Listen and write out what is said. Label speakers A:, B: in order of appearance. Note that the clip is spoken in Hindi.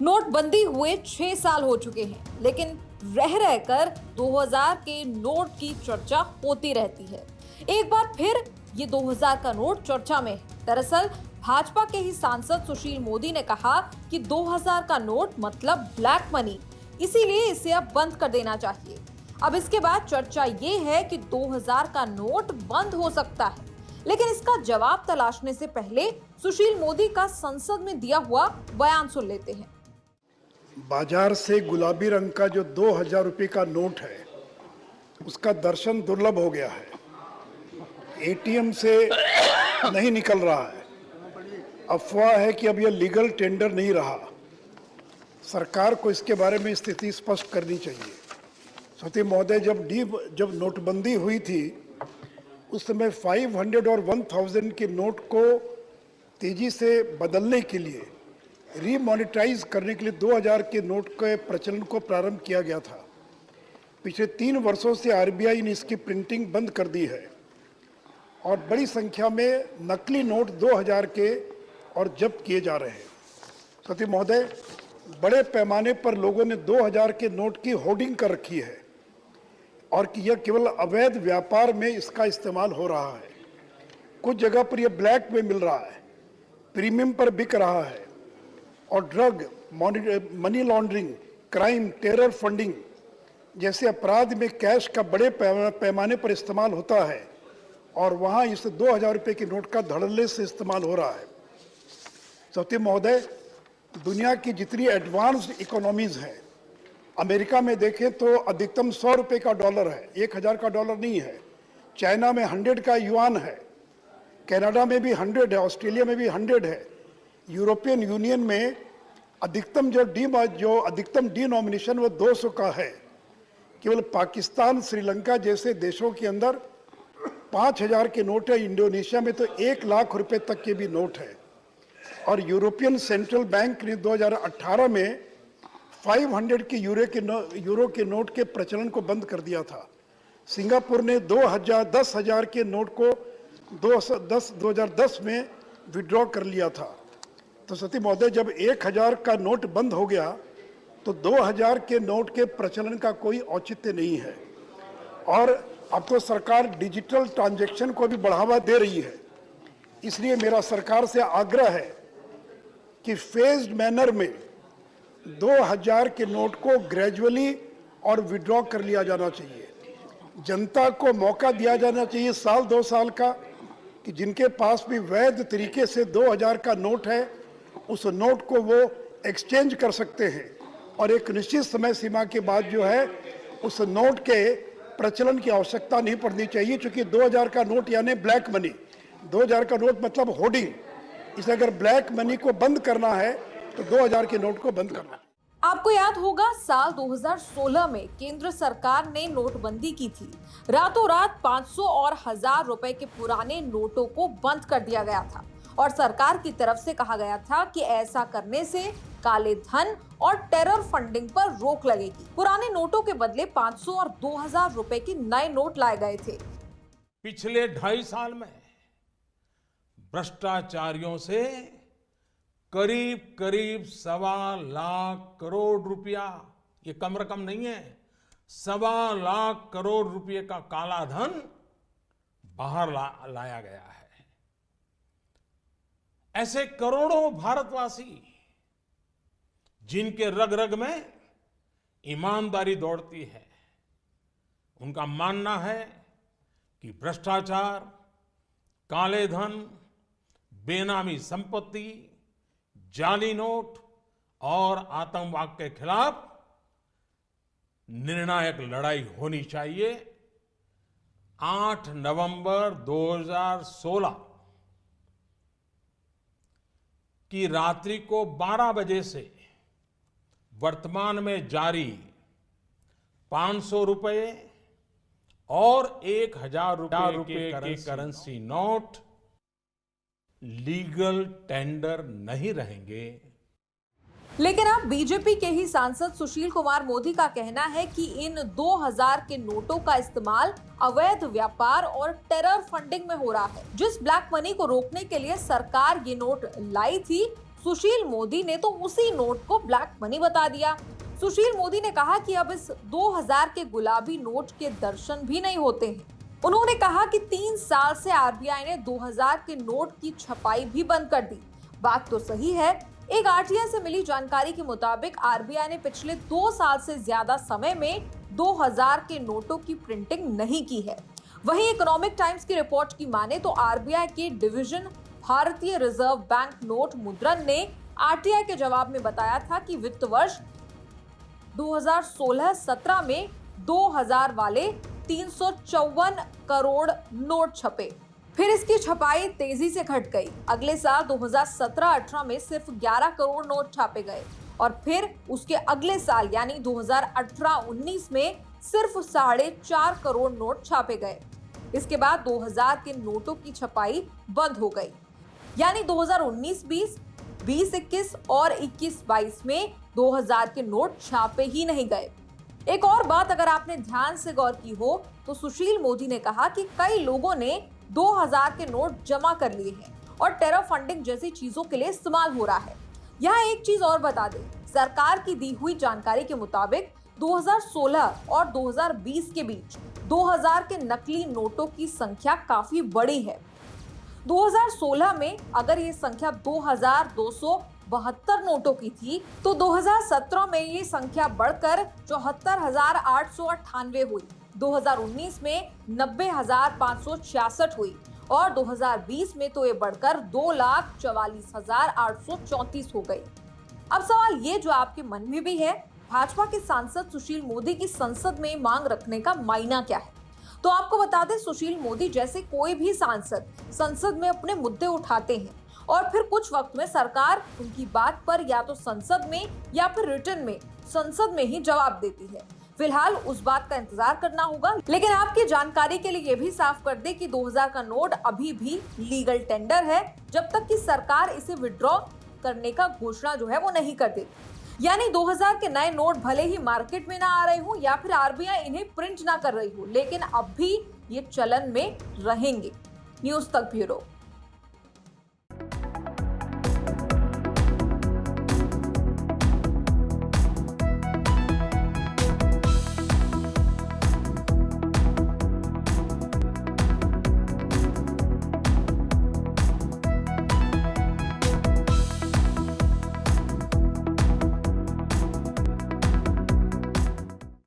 A: नोटबंदी हुए 6 साल हो चुके हैं, लेकिन रह रहकर 2000 के नोट की चर्चा होती रहती है। एक बार फिर ये 2000 का नोट चर्चा में है। दरअसल भाजपा के ही सांसद सुशील मोदी ने कहा कि 2000 का नोट मतलब ब्लैक मनी, इसीलिए इसे अब बंद कर देना चाहिए। अब इसके बाद चर्चा ये है कि 2000 का नोट बंद हो सकता है, लेकिन इसका जवाब तलाशने से पहले सुशील मोदी का संसद में दिया हुआ बयान सुन लेते हैं।
B: बाजार से गुलाबी रंग का जो 2000 रुपये का नोट है, उसका दर्शन दुर्लभ हो गया है। एटीएम से नहीं निकल रहा है। अफवाह है कि अब यह लीगल टेंडर नहीं रहा। सरकार को इसके बारे में स्थिति स्पष्ट करनी चाहिए। सती महोदय, जब नोटबंदी हुई थी, उस समय 500 और 1000 के नोट को तेजी से बदलने के लिए, रीमॉनिटाइज करने के लिए 2000 के नोट के प्रचलन को प्रारंभ किया गया था। पिछले 3 वर्षों से आरबीआई ने इसकी प्रिंटिंग बंद कर दी है और बड़ी संख्या में नकली नोट 2000 के और जब्त किए जा रहे हैं। सती महोदय, बड़े पैमाने पर लोगों ने 2000 के नोट की होर्डिंग कर रखी है और कि यह केवल अवैध व्यापार में इसका इस्तेमाल हो रहा है। कुछ जगह पर यह ब्लैक में मिल रहा है, प्रीमियम पर बिक रहा है और drug, money laundering, crime, terror funding जैसे अपराध में कैश का बड़े पैमाने पर इस्तेमाल होता है और वहाँ इस 2000 रुपये के नोट का धड़ल्ले से इस्तेमाल हो रहा है। सत्य महोदय, दुनिया की जितनी एडवांस्ड इकोनॉमीज हैं, अमेरिका में देखें तो अधिकतम 100 रुपये का डॉलर है, 1000 का डॉलर नहीं है। चाइना में 100 का युआन है, कनाडा में भी 100 है, ऑस्ट्रेलिया में भी 100 है। यूरोपियन यूनियन में अधिकतम जो अधिकतम डिनोमिनेशन वो 200 का है। केवल पाकिस्तान, श्रीलंका जैसे देशों के अंदर 5000 के नोट है। इंडोनेशिया में तो 1 लाख रुपए तक के भी नोट है। और यूरोपियन सेंट्रल बैंक ने 2018 में 500 के यूरो के नोट के प्रचलन को बंद कर दिया था। सिंगापुर ने 10,000 के नोट को 2010 में विड्रॉ कर लिया था। तो सती महोदय, जब 1000 का नोट बंद हो गया तो 2000 के नोट के प्रचलन का कोई औचित्य नहीं है। और अब तो सरकार डिजिटल ट्रांजैक्शन को भी बढ़ावा दे रही है। इसलिए मेरा सरकार से आग्रह है कि फेज्ड मैनर में 2000 के नोट को ग्रेजुअली और विड्रॉ कर लिया जाना चाहिए। जनता को मौका दिया जाना चाहिए 1-2 साल का, कि जिनके पास भी वैध तरीके से 2000 का नोट है, उस नोट को वो एक्सचेंज कर सकते हैं और एक निश्चित समय सीमा के बाद जो है उस नोट के प्रचलन की आवश्यकता नहीं पड़नी चाहिए। क्योंकि 2000 का नोट यानी ब्लैक मनी, 2000 का नोट मतलब होर्डिंग। इसे अगर ब्लैक मनी को बंद करना है तो 2000 के नोट को बंद करना है।
A: आपको याद होगा, साल 2016 में केंद्र सरकार ने नोटबंदी की थी। रातों रात 500 और 1000 रुपए के पुराने नोटों को बंद कर दिया गया था और सरकार की तरफ से कहा गया था कि ऐसा करने से काले धन और टेरर फंडिंग पर रोक लगेगी। पुराने नोटों के बदले 500 और 2000 रुपए के नए नोट लाए गए थे।
C: पिछले 2.5 साल में भ्रष्टाचारियों से करीब 1.25 लाख करोड़ रुपया, ये कम रकम नहीं है, 1.25 लाख करोड़ रुपए का काला धन बाहर लाया गया है। ऐसे करोड़ों भारतवासी जिनके रग रग में ईमानदारी दौड़ती है, उनका मानना है कि भ्रष्टाचार, काले धन, बेनामी संपत्ति, जाली नोट और आतंकवाद के खिलाफ निर्णायक लड़ाई होनी चाहिए। 8 नवंबर 2016 की रात्रि को 12 बजे से वर्तमान में जारी 500 रुपए और 1000 रुपए के करेंसी नोट लीगल टेंडर नहीं रहेंगे।
A: लेकिन अब बीजेपी के ही सांसद सुशील कुमार मोदी का कहना है कि इन 2000 के नोटों का इस्तेमाल अवैध व्यापार और टेरर फंडिंग में हो रहा है। जिस ब्लैक मनी को रोकने के लिए सरकार ये नोट लाई थी, सुशील मोदी ने तो उसी नोट को ब्लैक मनी बता दिया। सुशील मोदी ने कहा कि अब इस 2000 के गुलाबी नोट के दर्शन भी नहीं होते हैं। उन्होंने कहा कि 3 साल से आरबीआई ने 2000 के नोट की छपाई भी बंद कर दी। बात तो सही है। एक आरटीआई से मिली जानकारी के मुताबिक आरबीआई ने पिछले 2 साल से ज्यादा समय में 2000 के नोटों की प्रिंटिंग नहीं की है। वहीं इकोनॉमिक टाइम्स की रिपोर्ट की माने तो आरबीआई के डिवीजन भारतीय रिजर्व बैंक नोट मुद्रण ने आरटीआई के जवाब में बताया था कि वित्त वर्ष 2016-17 में 2000 वाले 354 करोड़ नोट छपे। फिर इसकी छपाई तेजी से घट गई। अगले साल 2017-18 में सिर्फ 11 करोड़ नोट छापे गए और फिर उसके अगले साल यानी 2018-19 में सिर्फ 4.5 करोड़ नोट छापे गए। इसके बाद 2000 के नोटों की छपाई बंद हो गई, यानी 2019-20, 20-21 और 21-22 में 2000 के नोट छापे ही नहीं गए। एक और बात अगर आपने ध्यान से गौर की हो तो सुशील मोदी ने कहा कि कई लोगों ने 2000 के नोट जमा कर लिए हैं और टेरर फंडिंग जैसी चीजों के लिए इस्तेमाल हो रहा है। यहाँ एक चीज और बता दें, सरकार की दी हुई जानकारी के मुताबिक 2016 और 2020 के बीच 2000 के नकली नोटों की संख्या काफी बड़ी है। 2016 में अगर ये संख्या 2272 नोटों की थी तो 2017 में ये संख्या बढ़कर 74,898 हुई, 2019 में 90,566 हुई और 2020 में तो ये बढ़कर 2,44,834 हो गई। अब सवाल ये जो आपके मन में भी है, भाजपा के सांसद सुशील मोदी की संसद में मांग रखने का मायना क्या है? तो आपको बता दें, सुशील मोदी जैसे कोई भी सांसद संसद में अपने मुद्दे उठाते हैं और फिर कुछ वक्त में सरकार उनकी बात पर या तो संसद में या फिर रिटर्न में संसद में ही जवाब देती है। फिलहाल उस बात का इंतजार करना होगा, लेकिन आपकी जानकारी के लिए ये भी साफ कर दे कि 2000 का नोट अभी भी लीगल टेंडर है जब तक कि सरकार इसे विड्रॉ करने का घोषणा जो है वो नहीं कर देती। यानी 2000 के नए नोट भले ही मार्केट में ना आ रहे हो या फिर आरबीआई इन्हें प्रिंट ना कर रही हो, लेकिन अब भी ये चलन में रहेंगे। न्यूज़ तक ब्यूरो।